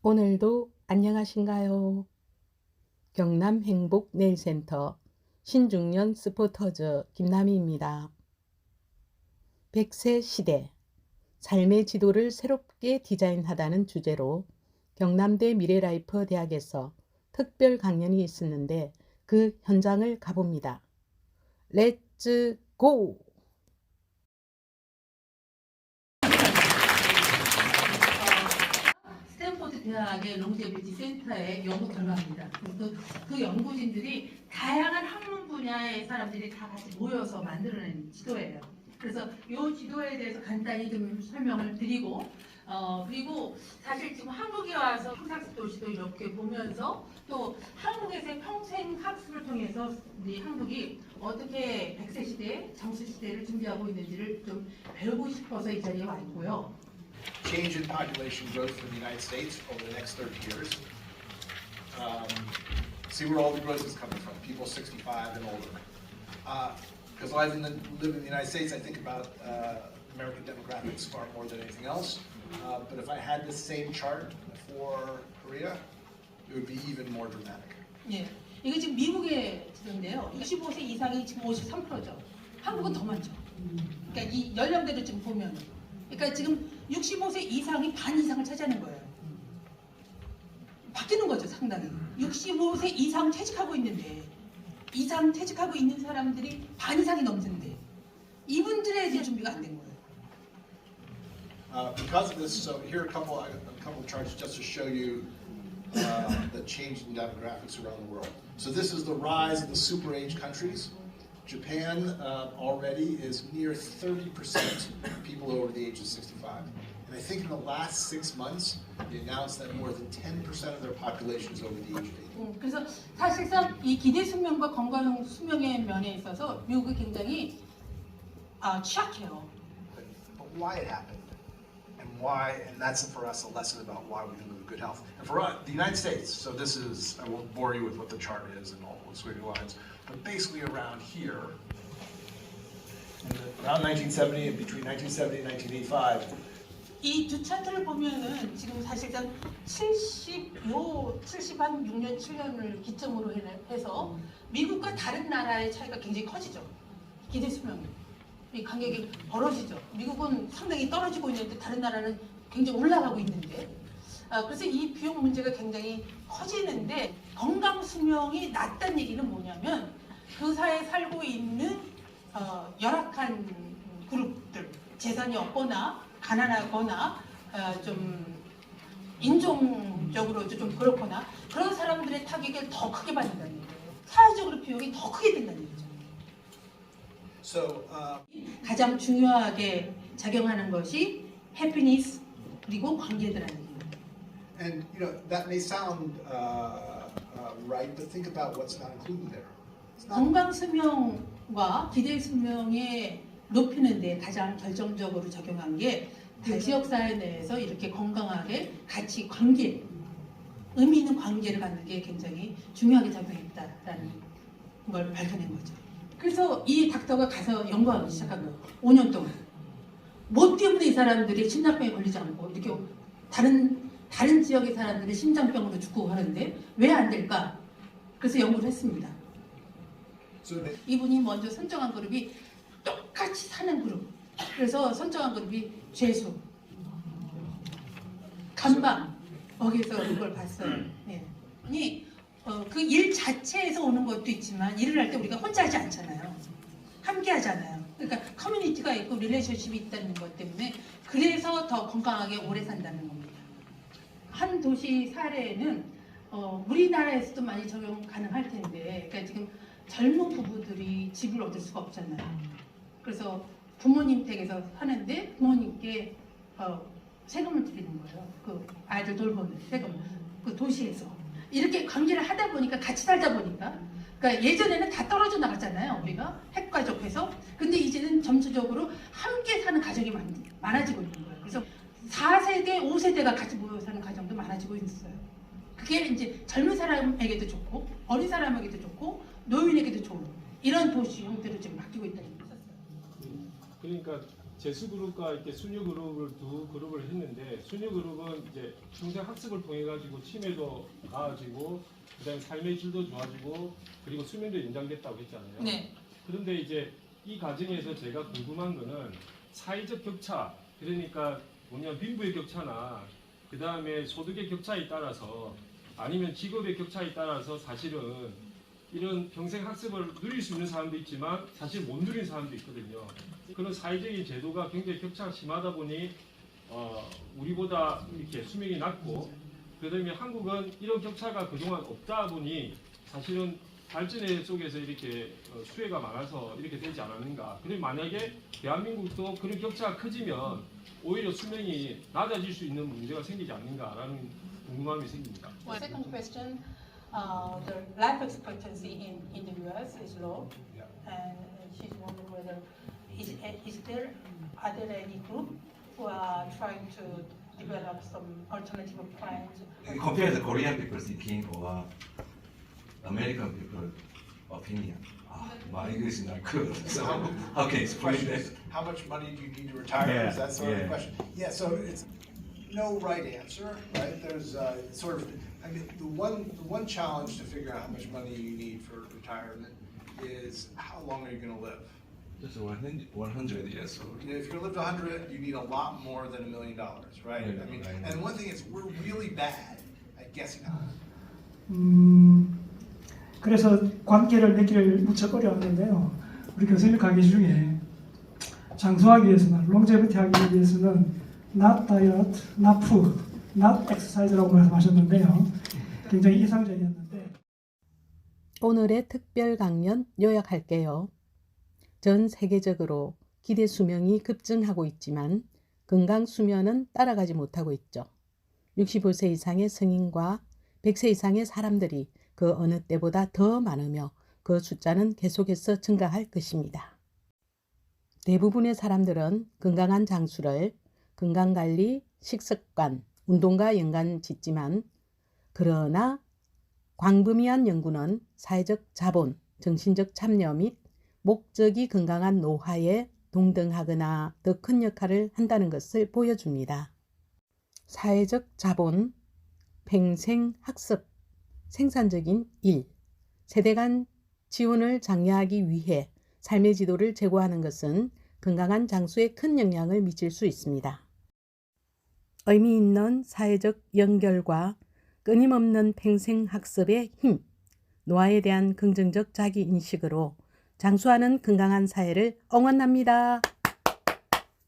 오늘도 안녕하신가요? 경남 행복네일센터 신중년 스포터즈 김남희입니다. 100세 시대, 삶의 지도를 새롭게 디자인하다는 주제로 경남대 미래라이프 대학에서 특별 강연이 있었는데 그 현장을 가봅니다. 렛츠 고! 스탠포드 대학의 롱제비티 센터의 연구 결과입니다. 그 연구진들이 다양한 학문 분야의 사람들이 다 같이 모여서 만들어낸 지도예요. 그래서 이 지도에 대해서 간단히 좀 설명을 드리고 그리고 사실 지금 한국에 와서 평상시 도시도 이렇게 보면서 또 한국에서의 평생 학습을 통해서 우리 한국이 어떻게 100세 시대, 정수 시대를 준비하고 있는지를 좀 배우고 싶어서 이 자리에 와 있고요. Change in population growth in the United States over the next 30 years. See where all the growth is coming from, people 65 and older. Because I live in the United States, I think about American demographics far more than anything else. But if I had the same chart for Korea, it would be even more dramatic. 예, 이게 지금 미국의 지도인데요. 65세 이상이 지금 53%죠. 한국은 더 많죠. 그러니까 이 연령대를 지금 보면, 그러니까 지금 65세 이상이 반 이상을 차지하는 거예요. 바뀌는 거죠, 상당히. 65세 이상 퇴직하고 있는데, 퇴직하고 있는 사람들이 반 이상이 넘는데, 이분들에 대한 준비가 안 된 거예요. Because of this, so here are a couple of charts just to show you the change in demographics around the world. So this is the rise of the super age countries. Japan already is near 30% people over the age of 65. And I think in the last 6 months, they announced that more than 10% of their population is over the age of 80. 그래서 사실상 이 기대 수명과 건강 수명의 면에 있어서 미국이 굉장히 취약해요. But why it happened, and that's for us a lesson about why we live with good health. And for us, the United States, so this is, I won't bore you with what the chart is and all those squiggly lines, but basically around here, around 1970 and between 1970 and 1985, 이 두 차트를 보면은 지금 사실상 76년, 7년을 기점으로 해서 미국과 다른 나라의 차이가 굉장히 커지죠. 기대 수명이. 이 간격이 벌어지죠. 미국은 상당히 떨어지고 있는데 다른 나라는 굉장히 올라가고 있는데 그래서 이 비용 문제가 굉장히 커지는데 건강 수명이 낮다는 얘기는 뭐냐면 그 사회에 살고 있는 열악한 그룹들, 재산이 없거나 가난하거나 좀 인종적으로 좀 그렇거나 그런 사람들의 타격을 더 크게 받는다는 얘기예요. 사회적으로 비용이 더 크게 된다는 얘기죠. so 가장 중요하게 작용하는 것이 해피니스 그리고 관계들라는 얘기예요. and you know that may sound right, but think about what's not included there. It's not 건강 수명과 기대 수명에 높이는데 가장 결정적으로 적용한 게 지역 사회 내에서 이렇게 건강하게 같이 관계, 의미 있는 관계를 갖는 게 굉장히 중요하게 작용했다라는 걸 밝혀낸 거죠. 그래서 이 닥터가 가서 연구하기 시작한 거예요. 5년 동안. 뭐 때문에 이 사람들이 심장병에 걸리지 않고 이렇게 다른 지역의 사람들이 심장병으로 죽고 하는데 왜 안 될까? 그래서 연구를 했습니다. so that 이분이 먼저 선정한 그룹이 똑같이 사는 그룹. 그래서 선정한 그룹이 죄수, 간방, 거기서 그걸 봤어요. 예. 그 일 자체에서 오는 것도 있지만 일을 할 때 우리가 혼자 하지 않잖아요. 함께 하잖아요. 그러니까 커뮤니티가 있고 릴레이션십이 있다는 것 때문에 그래서 더 건강하게 오래 산다는 겁니다. 한 도시 사례는 우리나라에서도 많이 적용 가능할 텐데 그러니까 지금 젊은 부부들이 집을 얻을 수가 없잖아요. 그래서 부모님 댁에서 사는데 부모님께 세금을 드리는 거예요. 그 아이들 돌보는 세금. 그 도시에서 이렇게 관계를 하다 보니까 같이 살다 보니까 그러니까 예전에는 다 떨어져 나갔잖아요. 우리가 핵가족해서. 근데 이제는 점차적으로 함께 사는 가족이 많아지고 있는 거예요. 그래서 4세대, 5세대가 같이 모여 사는 가정도 많아지고 있어요. 그게 이제 젊은 사람에게도 좋고 어린 사람에게도 좋고 노인에게도 좋은 이런 도시 형태로 지금 바뀌고 있다는 게 있었어요. 그러니까 재수 그룹과 이렇게 순유 그룹을 두 그룹을 했는데 순유 그룹은 이제 평생 학습을 통해 가지고 치매도 나아지고 그다음에 삶의 질도 좋아지고 그리고 수면도 연장됐다고 했잖아요. 네. 그런데 이제 이 과정에서 제가 궁금한 거는 사회적 격차, 그러니까 뭐냐 빈부의 격차나 그 다음에 소득의 격차에 따라서 아니면 직업의 격차에 따라서 사실은 이런 평생 학습을 누릴 수 있는 사람도 있지만 사실 못 누리는 사람도 있거든요. 그런 사회적인 제도가 굉장히 격차가 심하다 보니 우리보다 이렇게 수명이 낮고 그다음에 한국은 이런 격차가 그동안 없다 보니 사실은 발전의 속에서 이렇게 수혜가 많아서 이렇게 되지 않았는가. 그리고 만약에 대한민국도 그런 격차가 커지면 오히려 수명이 낮아질 수 있는 문제가 생기지 않는가라는 궁금함이 생깁니다. The second question, the life expectancy in the U.S. is low, and she's wondering whether are there any group who are trying to develop some alternative plans? Compare the Korean people thinking or American people opinion. My English is not good, so how can you explain Question that? is, how much money do you need to retire? Yeah, Is that sort of the yeah. question? Yeah, so it's no right answer, right? There's sort of, I mean, the one challenge to figure out how much money you need for retirement is how long are you going to live? Just 100 years old. You know, if you're going to live to 100, you need a lot more than $1 million, right? Yeah, I mean, I know. and one thing is we're really bad at guessing how. 그래서 관계를 맺기를 무척 어려웠는데요. 우리 교수님 강의 중에 장수하기 위해서는 롱제비티 하기 위해서는 not diet, not food, not exercise라고 말씀하셨는데요. 굉장히 이상적이었는데 오늘의 특별 강연 요약할게요. 전 세계적으로 기대 수명이 급증하고 있지만 건강 수면은 따라가지 못하고 있죠. 65세 이상의 성인과 100세 이상의 사람들이 그 어느 때보다 더 많으며 그 숫자는 계속해서 증가할 것입니다. 대부분의 사람들은 건강한 장수를 건강관리, 식습관, 운동과 연관 짓지만 그러나 광범위한 연구는 사회적 자본, 정신적 참여 및 목적이 건강한 노화에 동등하거나 더 큰 역할을 한다는 것을 보여줍니다. 사회적 자본, 평생 학습, 생산적인 일, 세대 간 지원을 장려하기 위해 삶의 지도를 제고하는 것은 건강한 장수에 큰 영향을 미칠 수 있습니다. 의미 있는 사회적 연결과 끊임없는 평생 학습의 힘, 노화에 대한 긍정적 자기인식으로 장수하는 건강한 사회를 응원합니다.